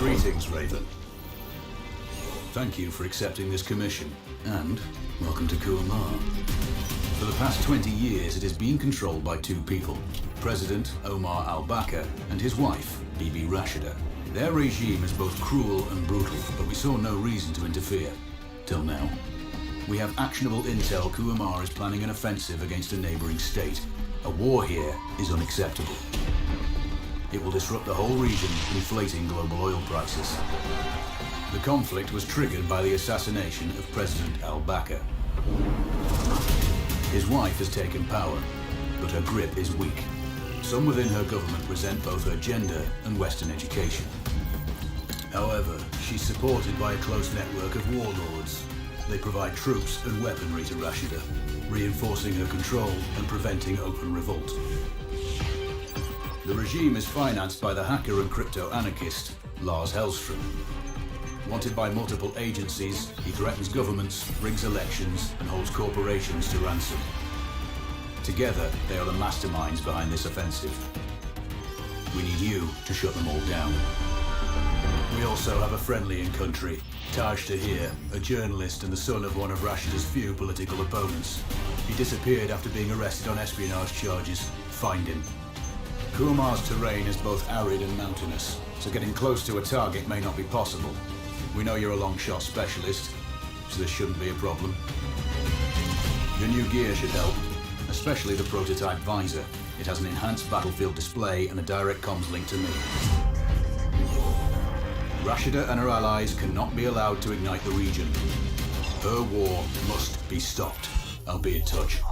Greetings, Raven. Thank you for accepting this commission, and welcome to Kuamar. For the past 20 years, it has been controlled by two people, President Omar al-Bakr and his wife, Bibi Rashida. Their regime is both cruel and brutal, but we saw no reason to interfere. Till now. We have actionable intel Kuamar is planning an offensive against a neighboring state. A war here is unacceptable. It will disrupt the whole region, inflating global oil prices. The conflict was triggered by the assassination of President al-Bakr. His wife has taken power, but her grip is weak. Some within her government resent both her gender and Western education. However, she's supported by a close network of warlords. They provide troops and weaponry to Rashida, reinforcing her control and preventing open revolt. The regime is financed by the hacker and crypto-anarchist Lars Hellstrom. Wanted by multiple agencies, he threatens governments, rigs elections, and holds corporations to ransom. Together, they are the masterminds behind this offensive. We need you to shut them all down. We also have a friendly in country, Taj Tahir, a journalist and the son of one of Rashida's few political opponents. He disappeared after being arrested on espionage charges. Find him. Kuamar's terrain is both arid and mountainous, so getting close to a target may not be possible. We know you're a long-shot specialist, so this shouldn't be a problem. Your new gear should help, especially the prototype visor. It has an enhanced battlefield display and a direct comms link to me. Rashida and her allies cannot be allowed to ignite the region. Her war must be stopped. I'll be in touch.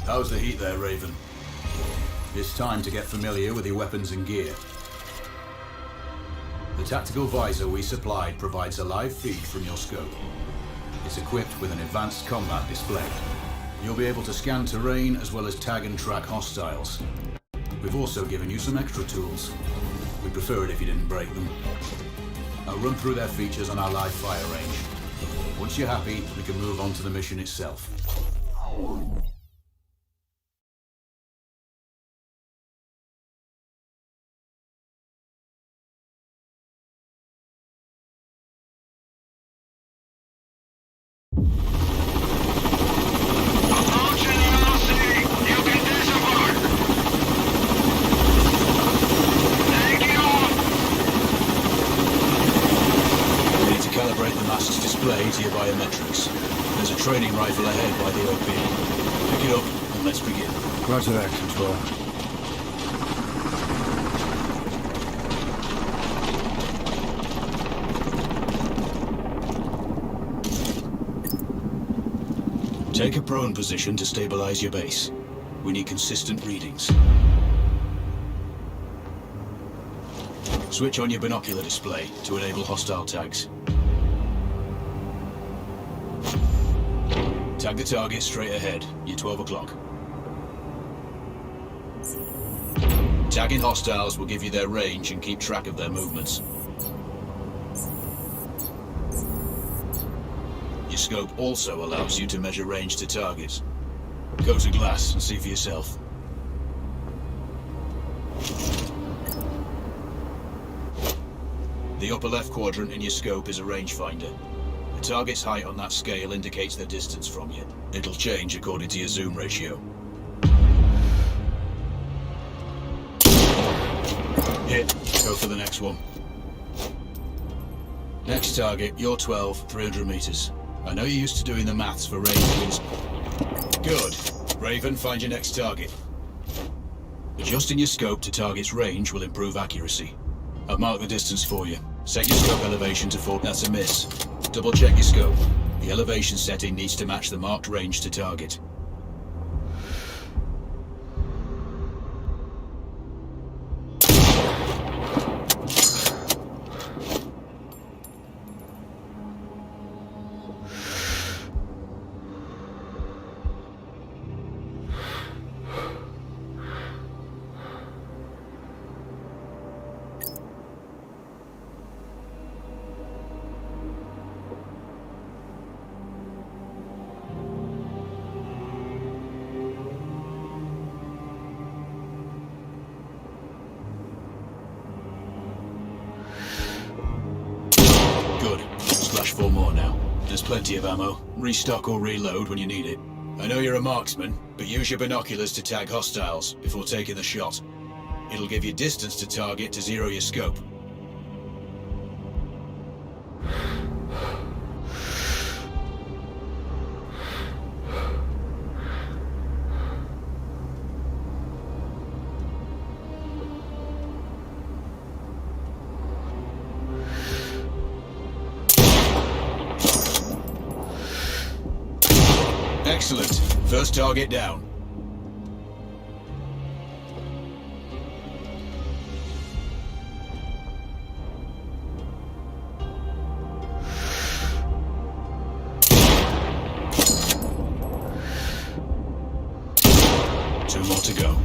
How's the heat there, Raven? It's time to get familiar with your weapons and gear. The tactical visor we supplied provides a live feed from your scope. It's equipped with an advanced combat display. You'll be able to scan terrain as well as tag and track hostiles. We've also given you some extra tools. We'd prefer it if you didn't break them. I'll run through their features on our live fire range. Once you're happy, we can move on to the mission itself. To your biometrics. There's a training rifle ahead by the OP. Pick it up and let's begin. Roger that, Control. Take a prone position to stabilize your base. We need consistent readings. Switch on your binocular display to enable hostile tags. Tag the target straight ahead. You're 12 o'clock. Tagging hostiles will give you their range and keep track of their movements. Your scope also allows you to measure range to targets. Go to glass and see for yourself. The upper left quadrant in your scope is a rangefinder. The target's height on that scale indicates their distance from you. It'll change according to your zoom ratio. Hit. Go for the next one. Next target, you're 12, 300 meters. I know you're used to doing the maths for range wins. Good. Raven, find your next target. Adjusting your scope to target's range will improve accuracy. I've marked the distance for you. Set your scope elevation to 4. That's a miss. Double check your scope. The elevation setting needs to match the marked range to target. Good. Splash 4 more now. There's plenty of ammo. Restock or reload when you need it. I know you're a marksman, but use your binoculars to tag hostiles before taking the shot. It'll give you distance to target to zero your scope. Excellent. First target down. Two more to go.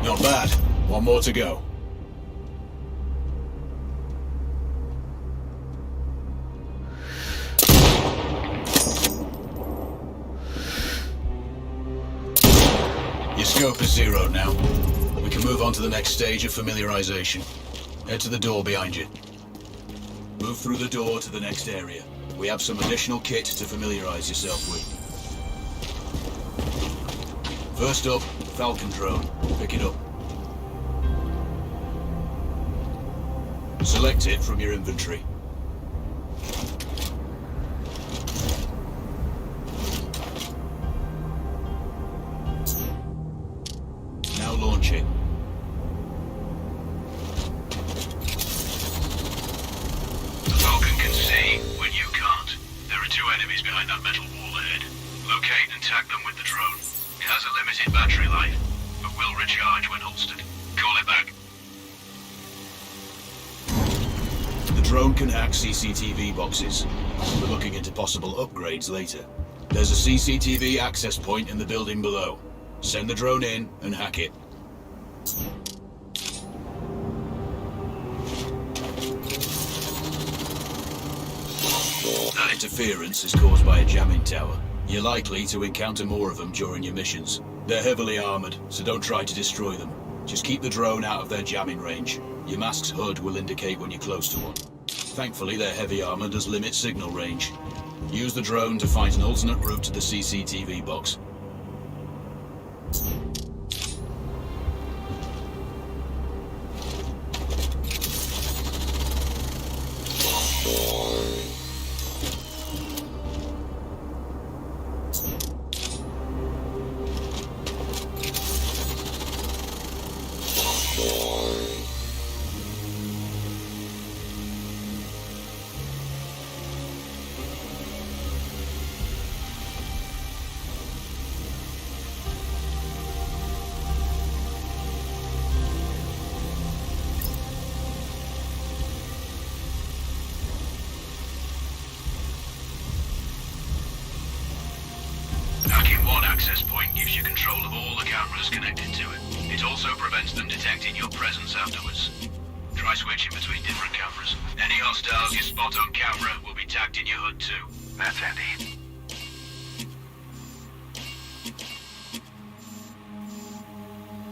Not bad. One more to go. Your scope is zeroed now. We can move on to the next stage of familiarization. Head to the door behind you. Move through the door to the next area. We have some additional kit to familiarize yourself with. First up, Falcon drone. Pick it up. Select it from your inventory. Now launch it. The Falcon can see when you can't. There are two enemies behind that metal wall ahead. Locate and tag them with the drone. It has a limited battery life, but will recharge when holstered. Call it back. The drone can hack CCTV boxes. We're looking into possible upgrades later. There's a CCTV access point in the building below. Send the drone in and hack it. That interference is caused by a jamming tower. You're likely to encounter more of them during your missions. They're heavily armored, so don't try to destroy them. Just keep the drone out of their jamming range. Your mask's HUD will indicate when you're close to one. Thankfully, their heavy armor does limit signal range. Use the drone to find an alternate route to the CCTV box. access point gives you control of all the cameras connected to it. It also prevents them detecting your presence afterwards. Try switching between different cameras. Any hostiles you spot on camera will be tagged in your HUD too. That's handy.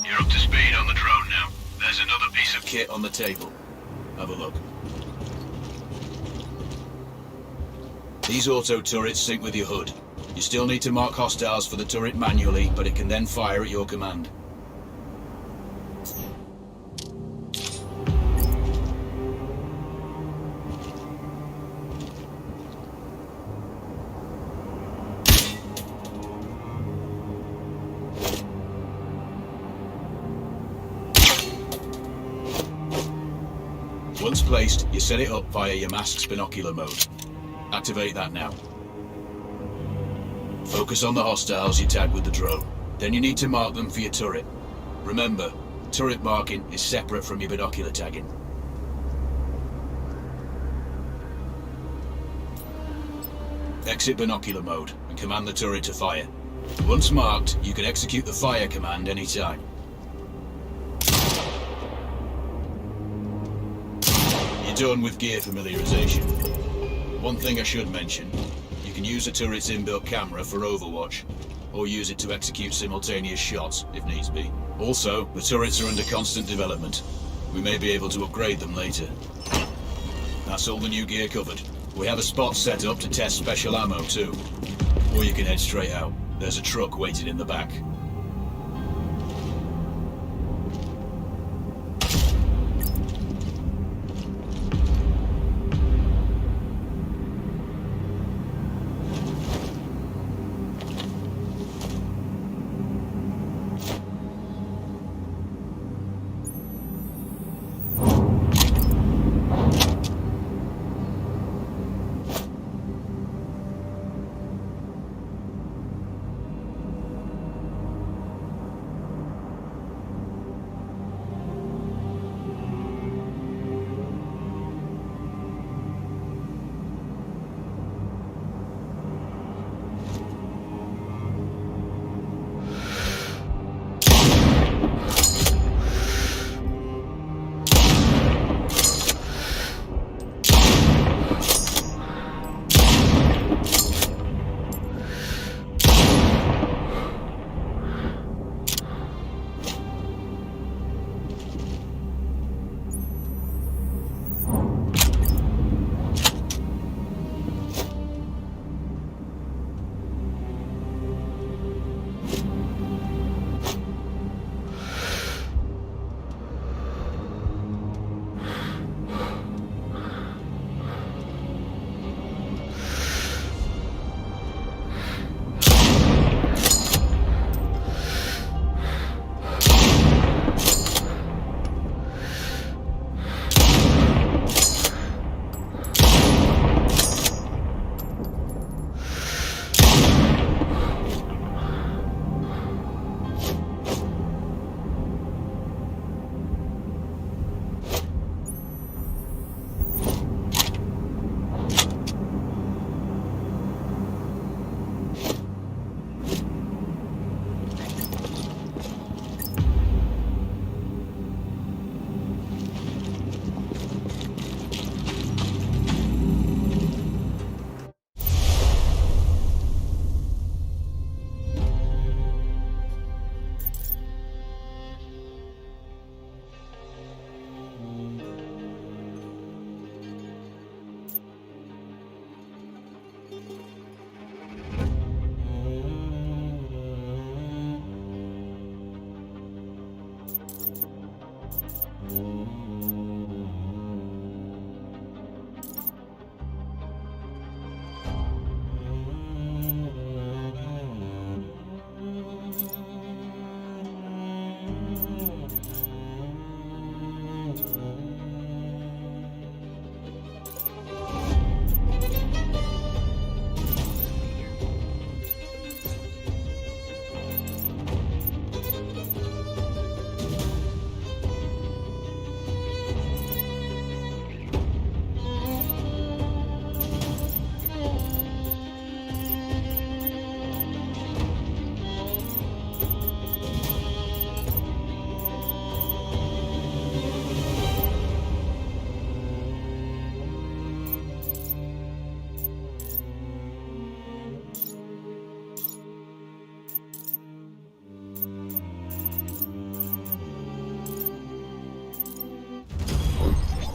You're up to speed on the drone now. There's another piece of kit on the table. Have a look. These auto turrets sync with your HUD. You still need to mark hostiles for the turret manually, but it can then fire at your command. Once placed, you set it up via your mask's binocular mode. Activate that now. Focus on the hostiles you tag with the drone. Then you need to mark them for your turret. Remember, turret marking is separate from your binocular tagging. Exit binocular mode and command the turret to fire. Once marked, you can execute the fire command anytime. You're done with gear familiarization. One thing I should mention, you can use a turret's inbuilt camera for overwatch, or use it to execute simultaneous shots, if needs be. Also, the turrets are under constant development. We may be able to upgrade them later. That's all the new gear covered. We have a spot set up to test special ammo too. Or you can head straight out. There's a truck waiting in the back.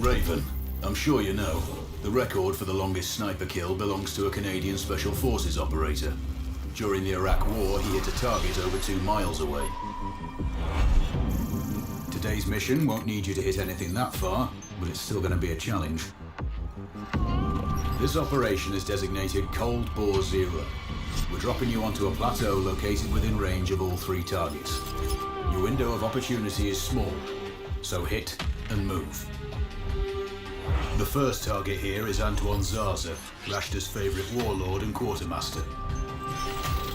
Raven, I'm sure you know, the record for the longest sniper kill belongs to a Canadian Special Forces operator. During the Iraq War, he hit a target over 2 miles away. Today's mission won't need you to hit anything that far, but it's still going to be a challenge. This operation is designated Cold Bore Zero. We're dropping you onto a plateau located within range of all 3 targets. Your window of opportunity is small, so hit and move. The first target here is Antoine Zaza, Rashta's favorite warlord and quartermaster.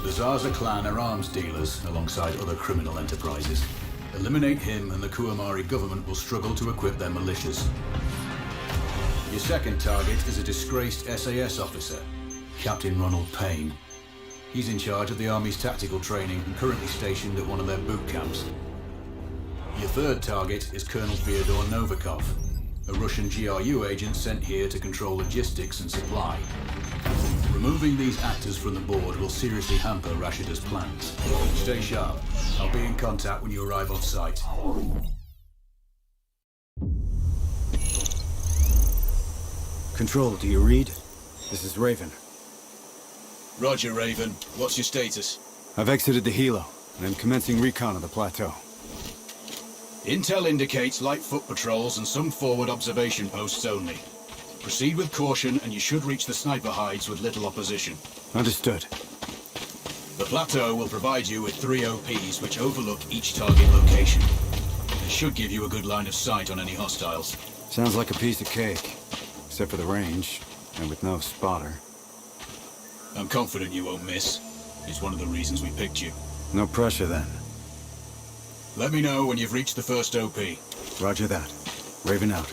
The Zaza clan are arms dealers alongside other criminal enterprises. Eliminate him and the Kuamari government will struggle to equip their militias. Your second target is a disgraced SAS officer, Captain Ronald Payne. He's in charge of the Army's tactical training and currently stationed at one of their boot camps. Your third target is Colonel Fyodor Novikov, a Russian GRU agent sent here to control logistics and supply. Removing these actors from the board will seriously hamper Rashida's plans. Stay sharp. I'll be in contact when you arrive on site. Control, do you read? This is Raven. Roger, Raven. What's your status? I've exited the helo, and I'm commencing recon of the plateau. Intel indicates light foot patrols and some forward observation posts only. Proceed with caution and you should reach the sniper hides with little opposition. Understood. The plateau will provide you with 3 OPs which overlook each target location. They should give you a good line of sight on any hostiles. Sounds like a piece of cake. Except for the range, and with no spotter. I'm confident you won't miss. It's one of the reasons we picked you. No pressure then. Let me know when you've reached the first OP. Roger that. Raven out.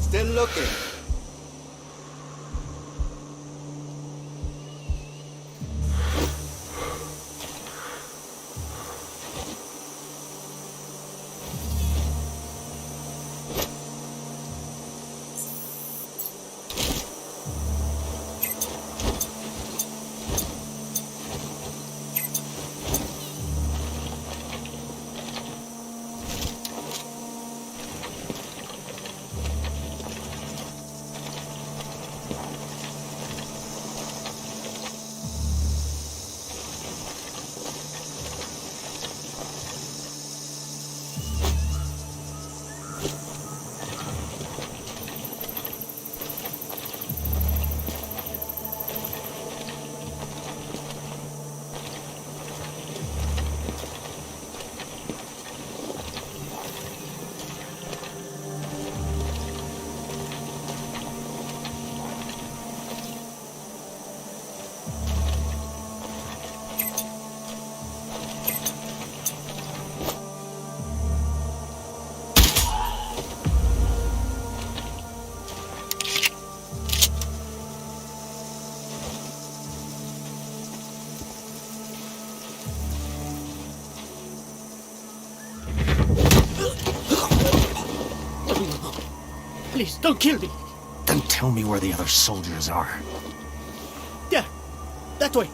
Still looking. Please, don't kill me. Then tell me where the other soldiers are. There. That way.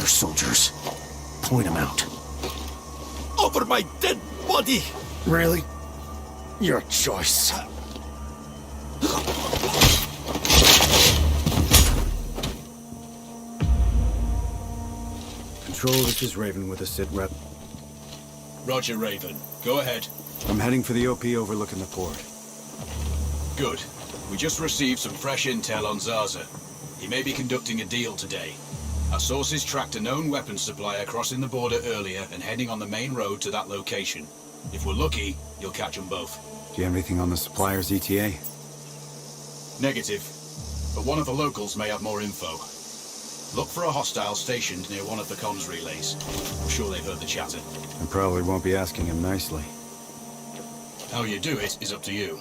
other soldiers. Point them out. Over my dead body! Really? Your choice. Control, this is Raven with a sit rep. Roger, Raven. Go ahead. I'm heading for the OP overlooking the port. Good. We just received some fresh intel on Zaza. He may be conducting a deal today. Our sources tracked a known weapons supplier crossing the border earlier and heading on the main road to that location. If we're lucky, you'll catch them both. Do you have anything on the supplier's ETA? Negative. But one of the locals may have more info. Look for a hostile stationed near one of the comms relays. I'm sure they've heard the chatter. I probably won't be asking him nicely. How you do it is up to you.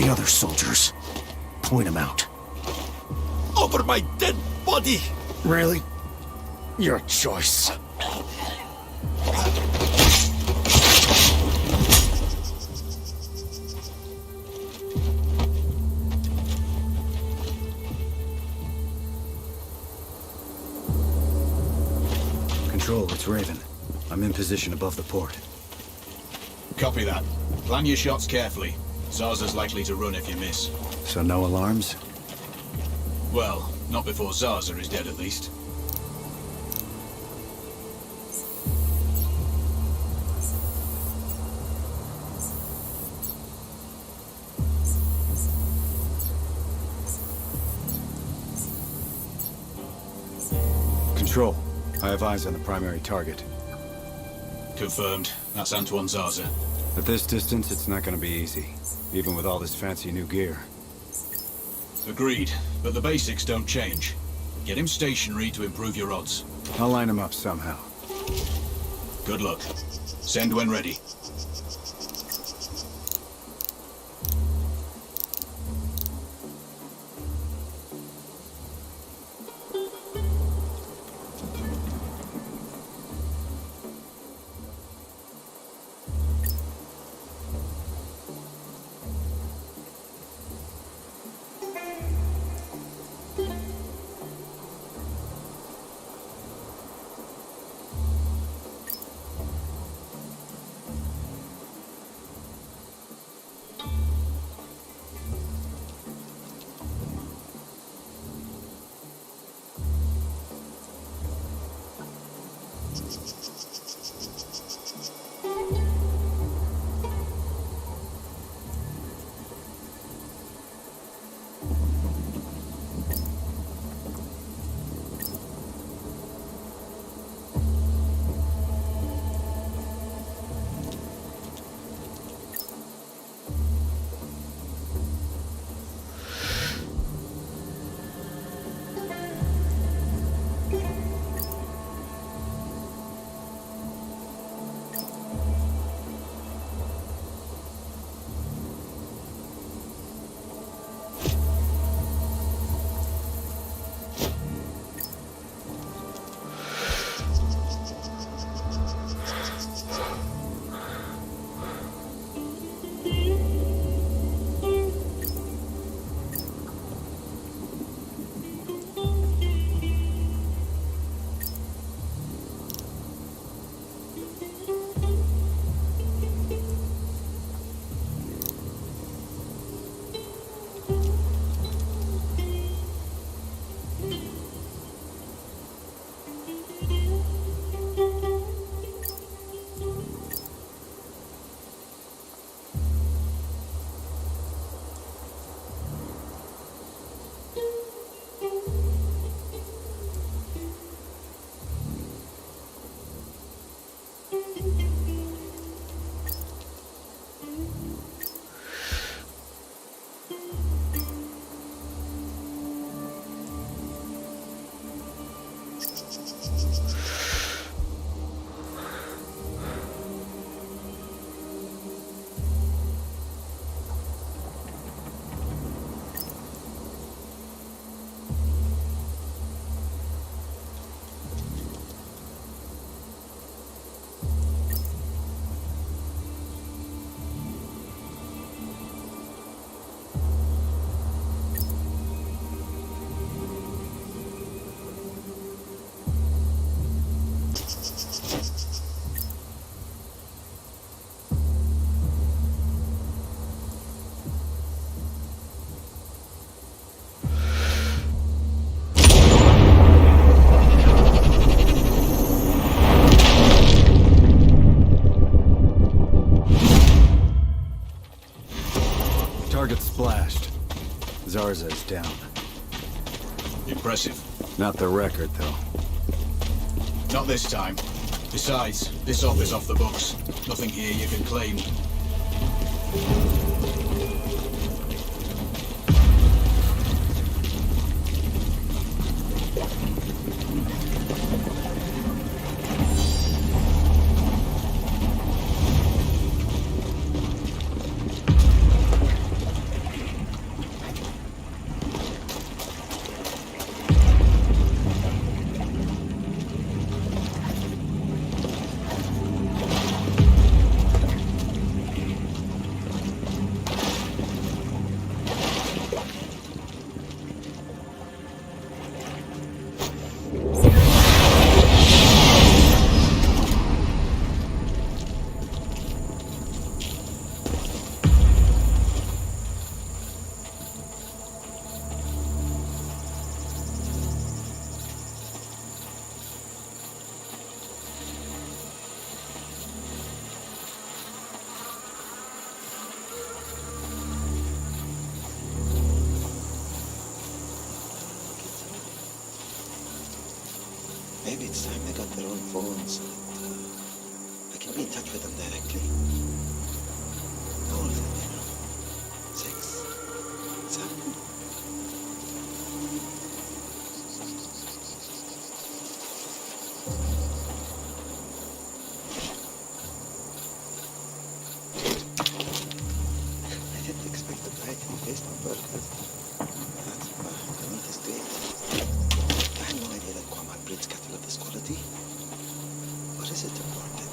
The other soldiers. Point them out. Over my dead body! Really? Your choice. Control, it's Raven. I'm in position above the port. Copy that. Plan your shots carefully. Zaza's likely to run if you miss. So no alarms? Well, Not before Zaza is dead, at least. Control. I have eyes on the primary target. Confirmed. That's Antoine Zaza. At this distance, it's not gonna be easy. Even with all this fancy new gear. Agreed, but the basics don't change. Get him stationary to improve your odds. I'll line him up somehow. Good luck. Send when ready. Target splashed. Zarza is down. Impressive. Not the record, though. Not this time. Besides, this op is off the books. Nothing here you can claim. phone so that I can be in touch with them directly. How old are they now? 6, 7? I didn't expect the diet to be based on burgers. The meat is great. I had no idea that Quamart breeds cattle of this quality. Or is it imported?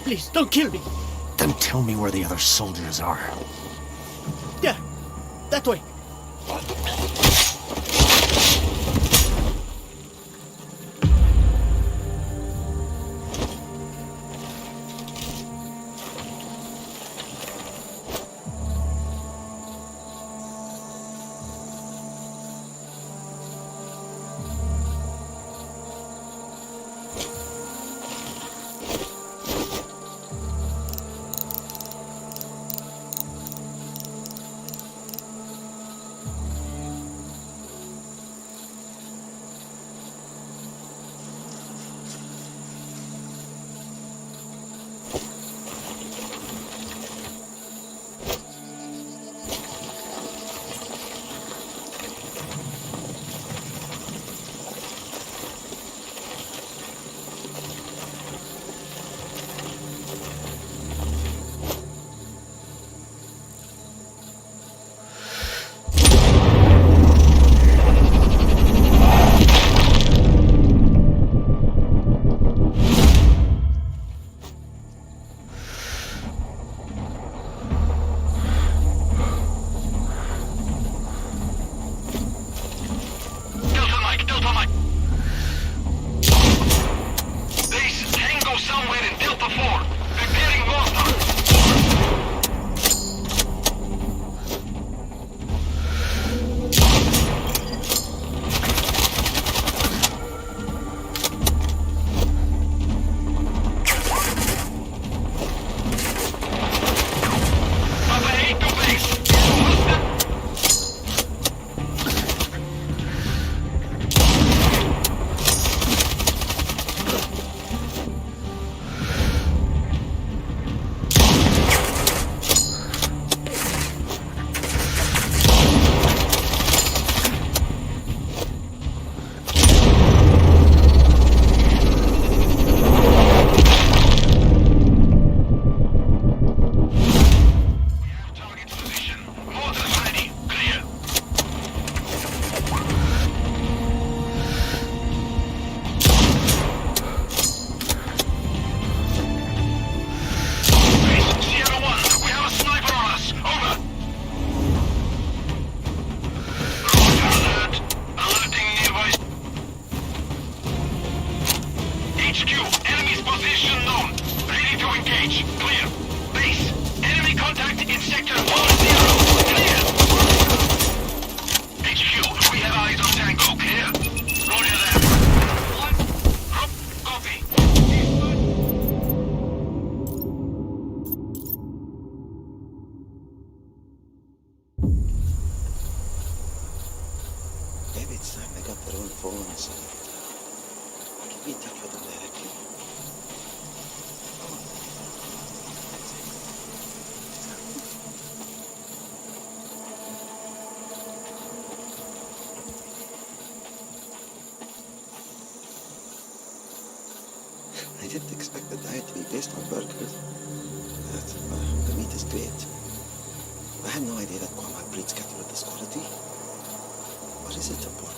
Please, don't kill me. Then tell me where the other soldiers are. Yeah, that way. Delta Mike! Base, Tango somewhere in Delta 4. Preparing mortar. Papa 8 to base. Target position. Mortars ready. Clear. Base, Sierra 1. We have a sniper on us. Over. Roger, alert. Alerting nearby. HQ, enemy's position known. Ready to engage. Clear. Base, enemy contact in sector 10. Clear. HQ, we have eyes on Tango. Clear. Roger that. Copy. Maybe it's time they got their own phones so that I can be in touch with them directly. I didn't expect the diet to be based on burgers. The meat is great. I had no idea that Quamart breeds cattle of this quality. Or is it imported?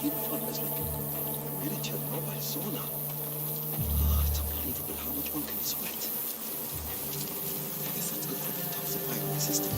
this uniform is like a miniature mobile sauna. Oh, it's unbelievable how much one can sweat. I guess that's good for detoxifying the system.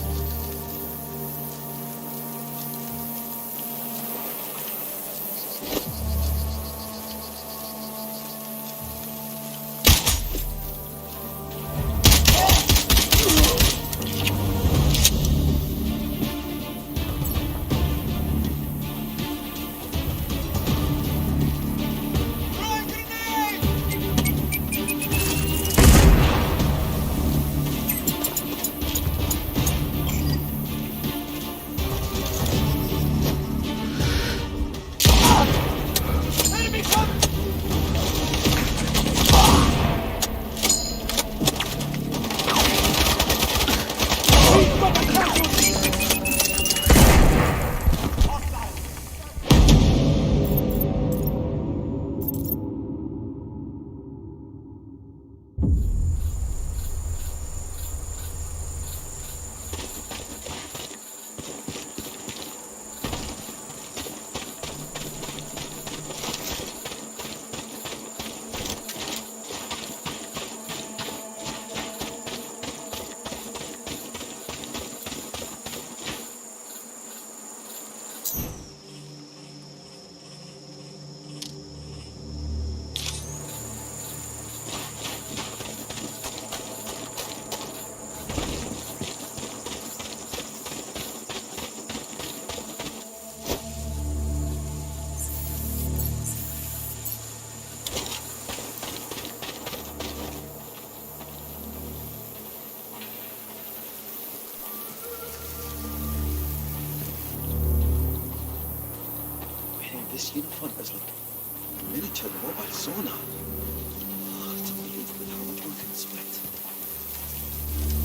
This uniform is like a miniature mobile sauna. Oh, it's unbelievable how much one can sweat.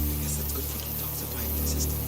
I guess that's good for detoxifying the system.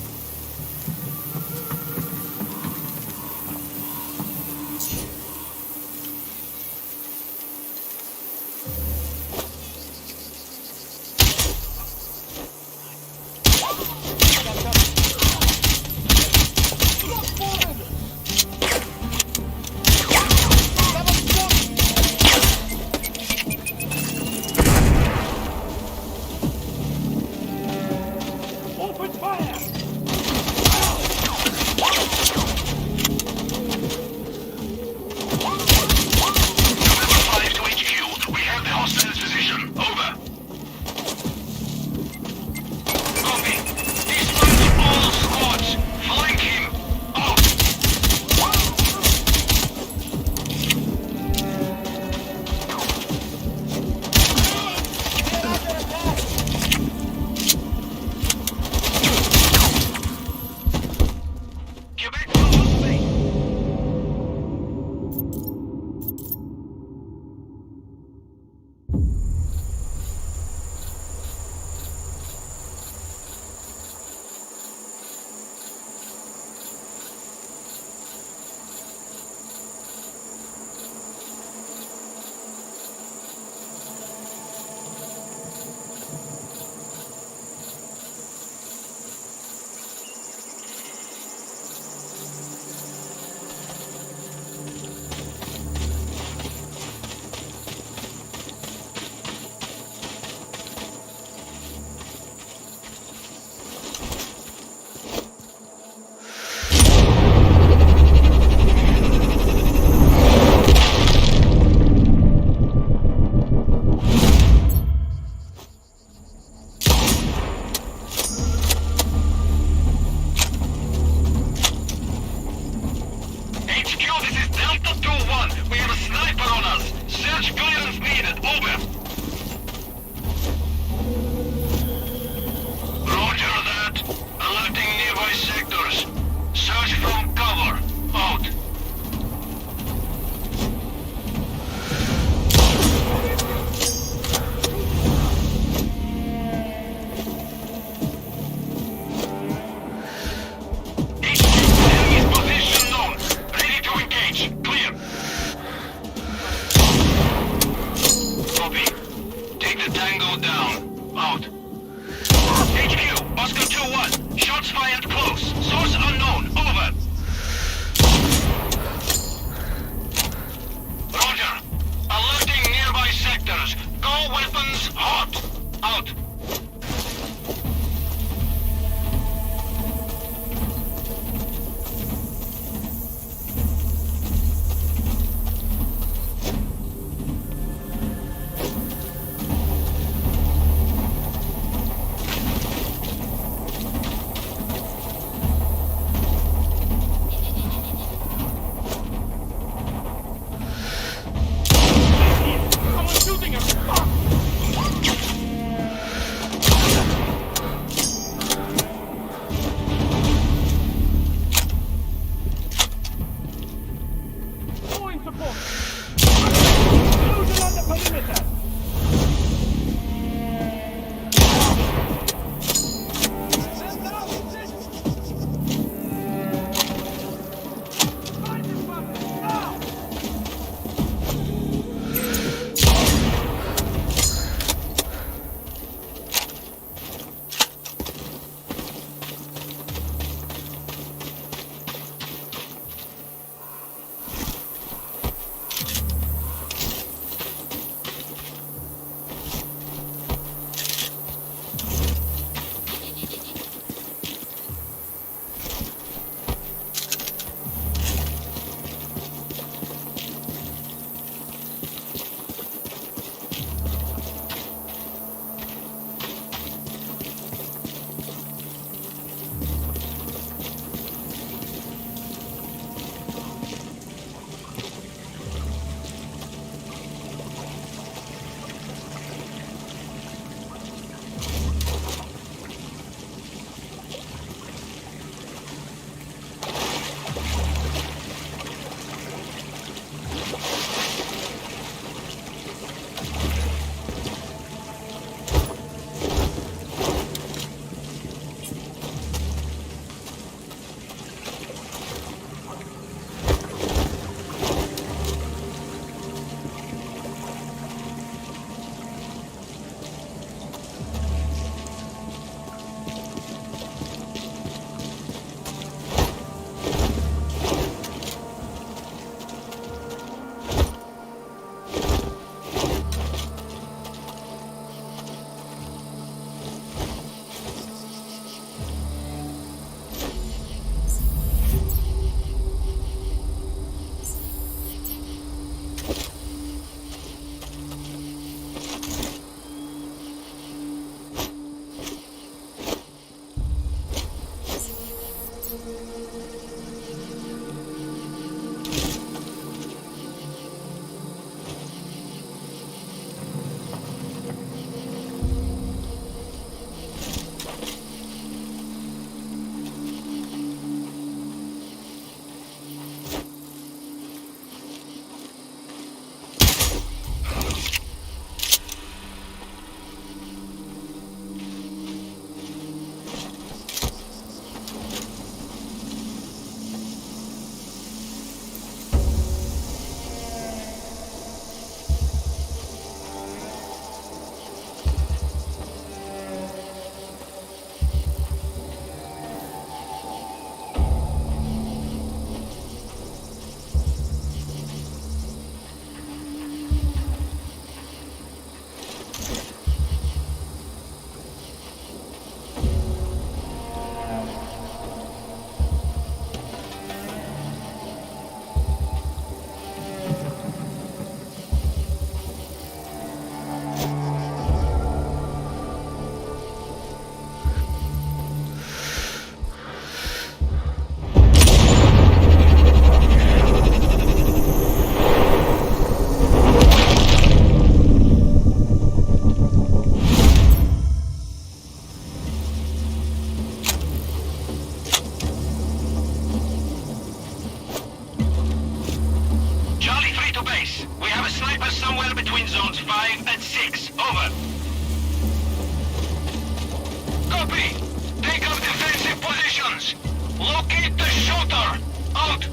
Locate the shooter! Out!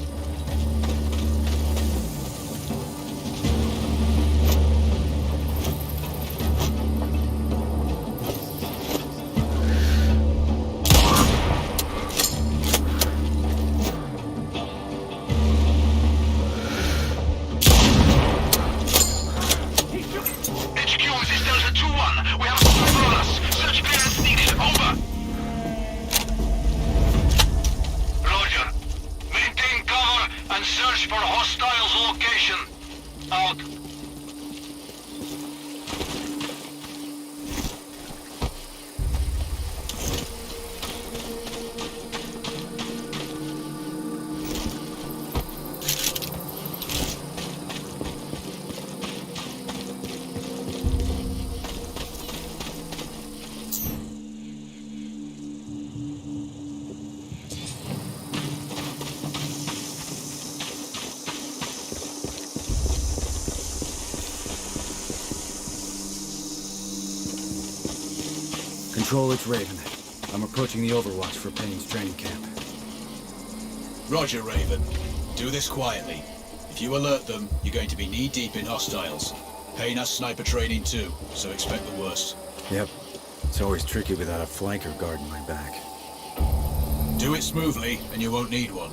HQ, this is Delta 2-1. We have a sniper on us. Search clearance needed. Over. Roger. Maintain cover and search for hostiles location. Out. Control, it's Raven. I'm approaching the Overwatch for Payne's training camp. Roger, Raven. Do this quietly. If you alert them, you're going to be knee-deep in hostiles. Payne has sniper training too, so expect the worst. Yep. It's always tricky without a flanker guarding my back. Do it smoothly, and you won't need one.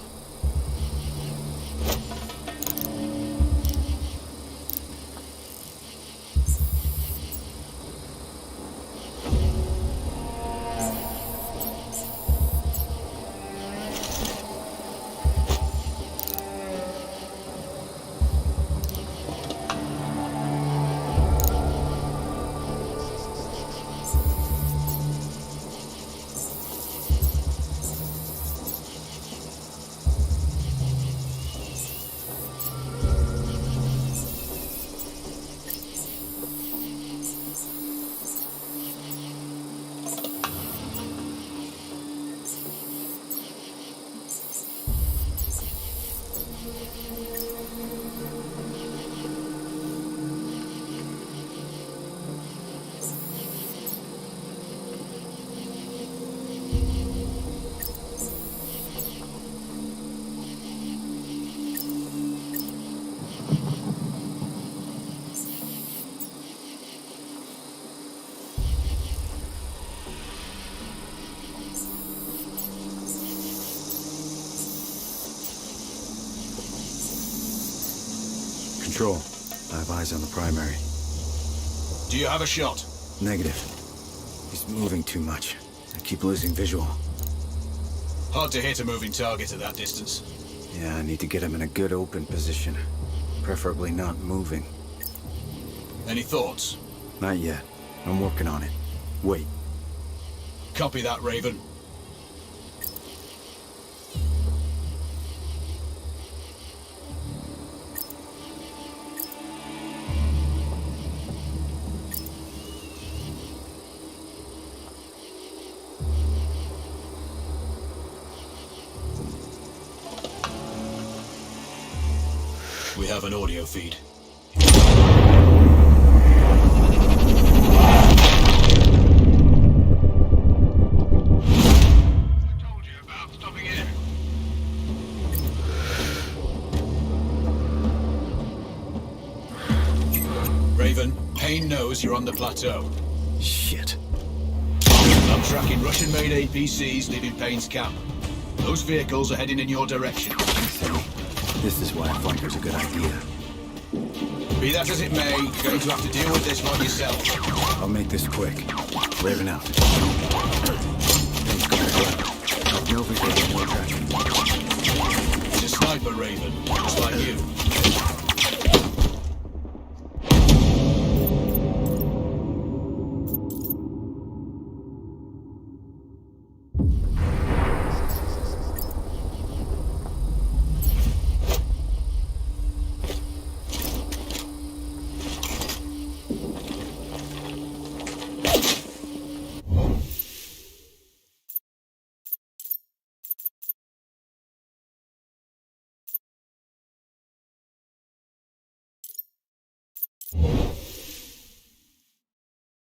Control. I have eyes on the primary. Do you have a shot? Negative. He's moving too much. I keep losing visual. Hard to hit a moving target at that distance. Yeah, I need to get him in a good open position. Preferably not moving. Any thoughts? Not yet. I'm working on it. Wait. Copy that, Raven. We have an audio feed. I told you about stopping in. Raven, Payne knows you're on the plateau. Shit. I'm tracking Russian-made APCs leaving Payne's camp. Those vehicles are heading in your direction. This is why a flanker's a good idea. Be that as it may, you're going to have to deal with this one yourself. I'll make this quick. Raven out. Payne's going to ground. No visual, no tracking. He's a sniper, Raven, just like you.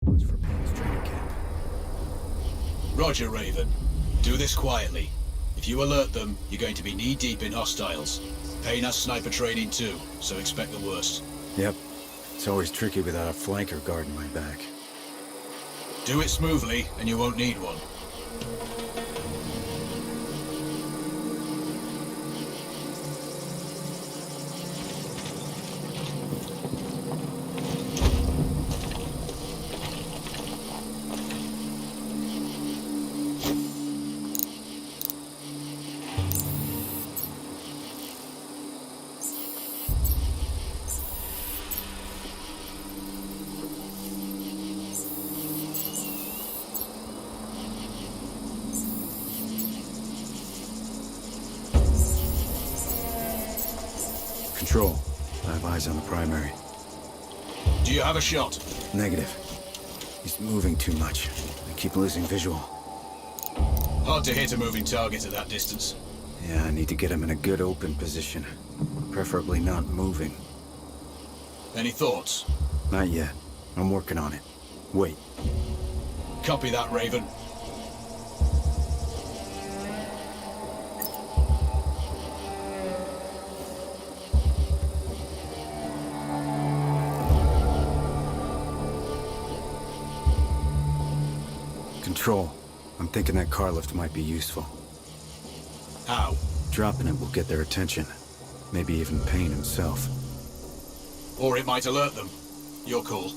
Watch for Payne's training camp. Roger, Raven. Do this quietly. If you alert them, you're going to be knee-deep in hostiles. Payne has sniper training too, so expect the worst. Yep. It's always tricky without a flanker guarding my back. Do it smoothly, and you won't need one. Control. I have eyes on the primary. Do you have a shot? Negative. He's moving too much. I keep losing visual. Hard to hit a moving target at that distance. Yeah, I need to get him in a good open position. Preferably not moving. Any thoughts? Not yet. I'm working on it. Wait. Copy that, Raven. Control. I'm thinking that car lift might be useful. How? Dropping it will get their attention. Maybe even Payne himself. Or it might alert them. Your call.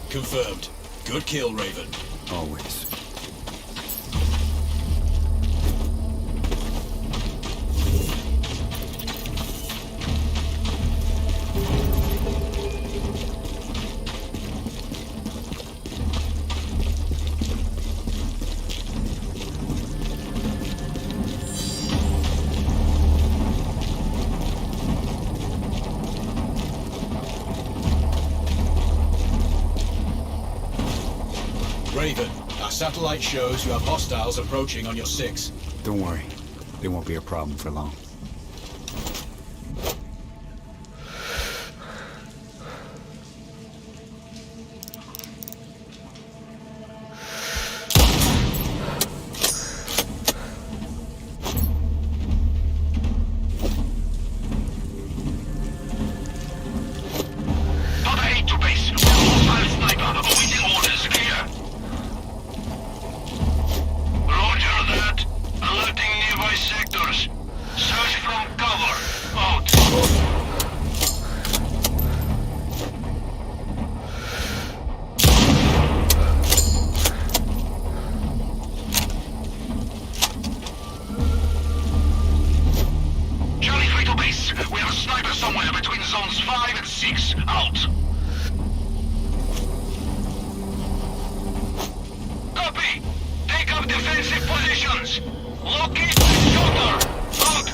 Confirmed. Good kill, Raven. Always. Raven, our satellite shows you have hostiles approaching on your 6. Don't worry. They won't be a problem for long. Papa 8 to base. Hostile sniper. Awaiting orders. Clear. Roger that. Alerting nearby sectors. Search from cover. Out. Charlie 3 to base. We have a sniper somewhere between zones 5 and 6. Out. Copy. Take up defensive positions. Locate the shooter. Out.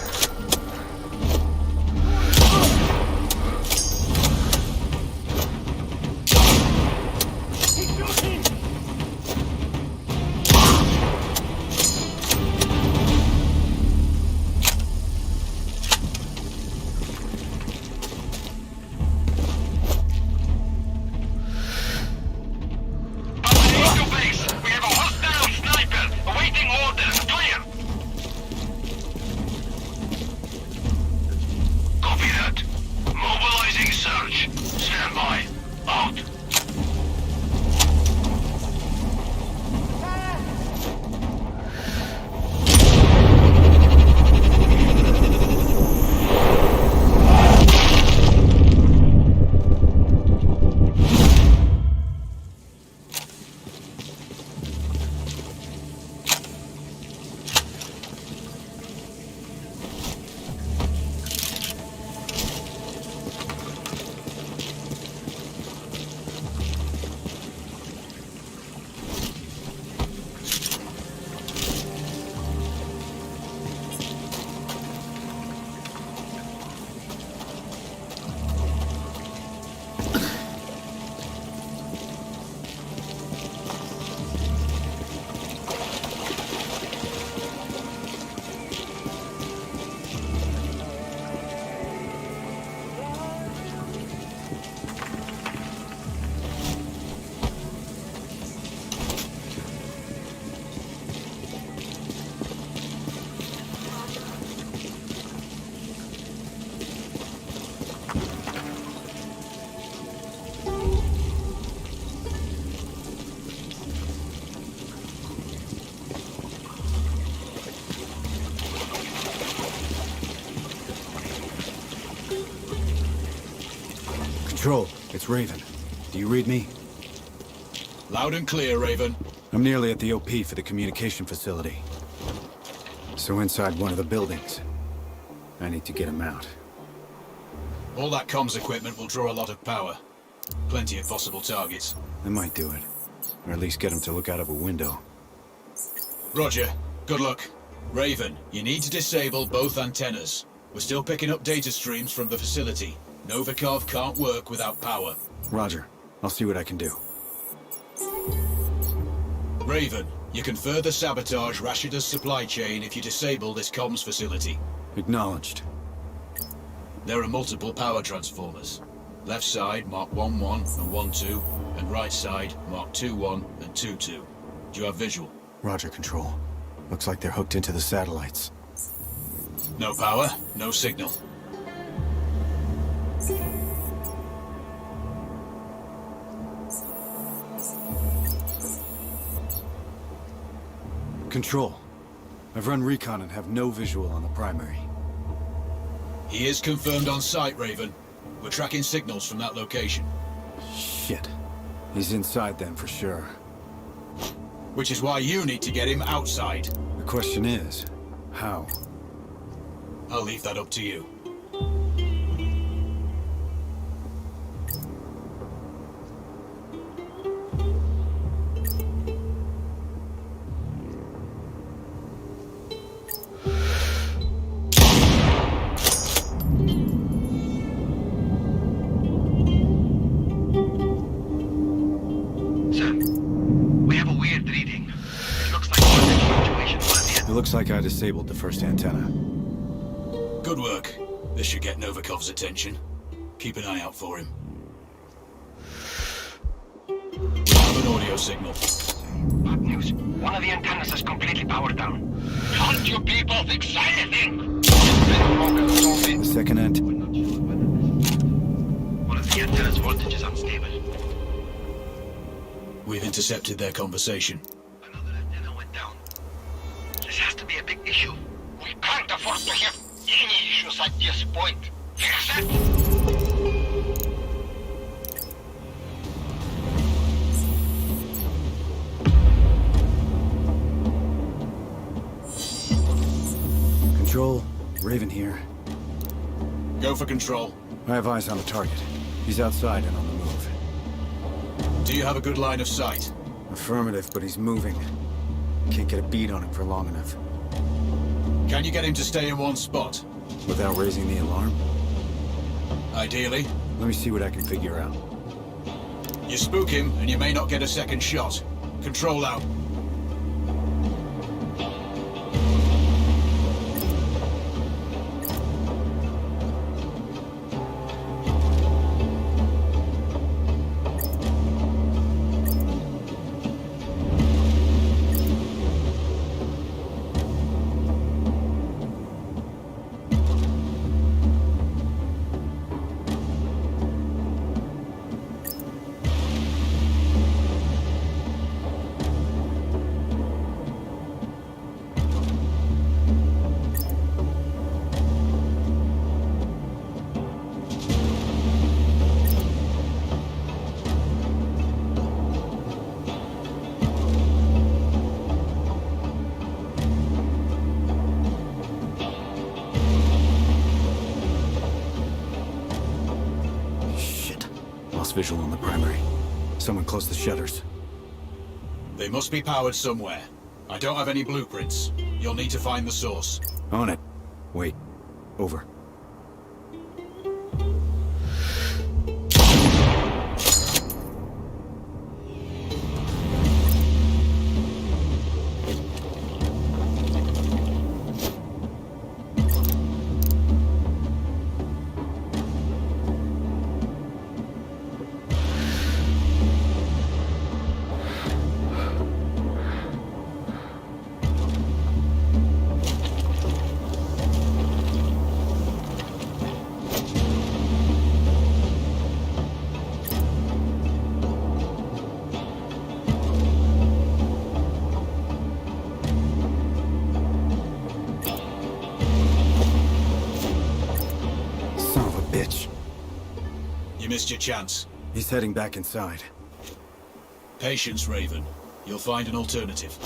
Papa 8 to base. We have a hostile sniper. Awaiting orders. Clear. Control, it's Raven. Do you read me? Loud and clear, Raven. I'm nearly at the OP for the communication facility. So inside one of the buildings. I need to get him out. All that comms equipment will draw a lot of power. Plenty of possible targets. I might do it. Or at least get him to look out of a window. Roger. Good luck. Raven, you need to disable both antennas. We're still picking up data streams from the facility. Novikov can't work without power. Roger. I'll see what I can do. Raven, you can further sabotage Rashida's supply chain if you disable this comms facility. Acknowledged. There are multiple power transformers. Left side mark 1-1 and 1-2, and right side mark 2-1 and 2-2. Do you have visual? Roger, Control. Looks like they're hooked into the satellites. No power, no signal. Control. I've run recon and have no visual on the primary. He is confirmed on site, Raven. We're tracking signals from that location. Shit. He's inside then for sure. Which is why you need to get him outside. The question is, how? I'll leave that up to you. Looks like I disabled the first antenna. Good work. This should get Novikov's attention. Keep an eye out for him. We have an audio signal. Bad news. One of the antennas is completely powered down. Can't you people fix anything? The second ant. One of the antenna's voltage is unstable. We've intercepted their conversation. Another antenna went down. This has to be a big issue. We can't afford to have any issues at this point. Fix it! Control, Raven here. Go for control. I have eyes on the target. He's outside and on the move. Do you have a good line of sight? Affirmative, but he's moving. Can't get a bead on him for long enough. Can you get him to stay in one spot? Without raising the alarm? Ideally. Let me see what I can figure out. You spook him, and you may not get a second shot. Control out. Visual on the primary. Someone close the shutters. They must be powered somewhere. I don't have any blueprints. You'll need to find the source. On it. Wait. Over. You missed your chance. He's heading back inside. Patience, Raven. You'll find an alternative.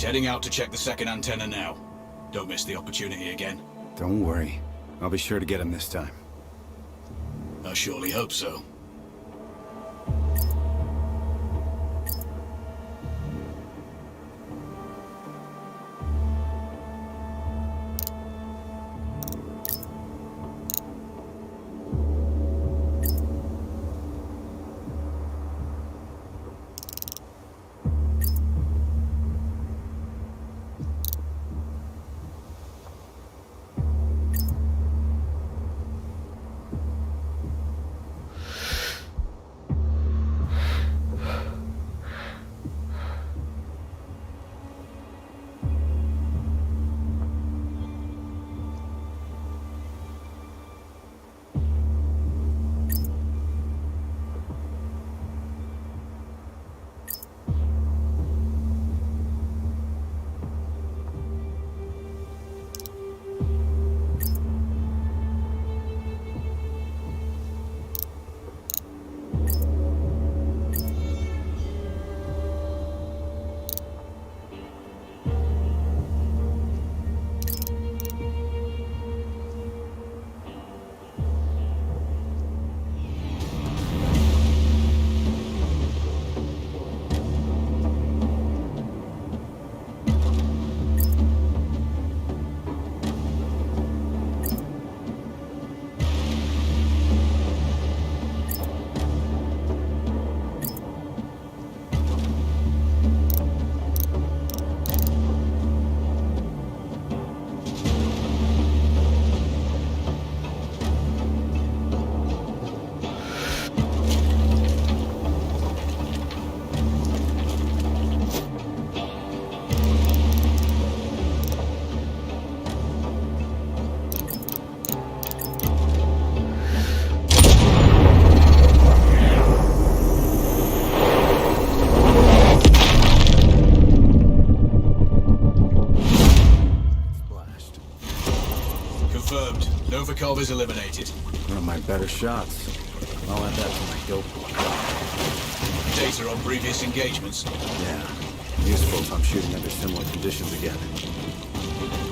He's heading out to check the second antenna now. Don't miss the opportunity again. Don't worry. I'll be sure to get him this time. I surely hope so. Novikov is eliminated. One of my better shots. I'll add that to my dope book. Data on previous engagements. Yeah. Useful if I'm shooting under similar conditions again.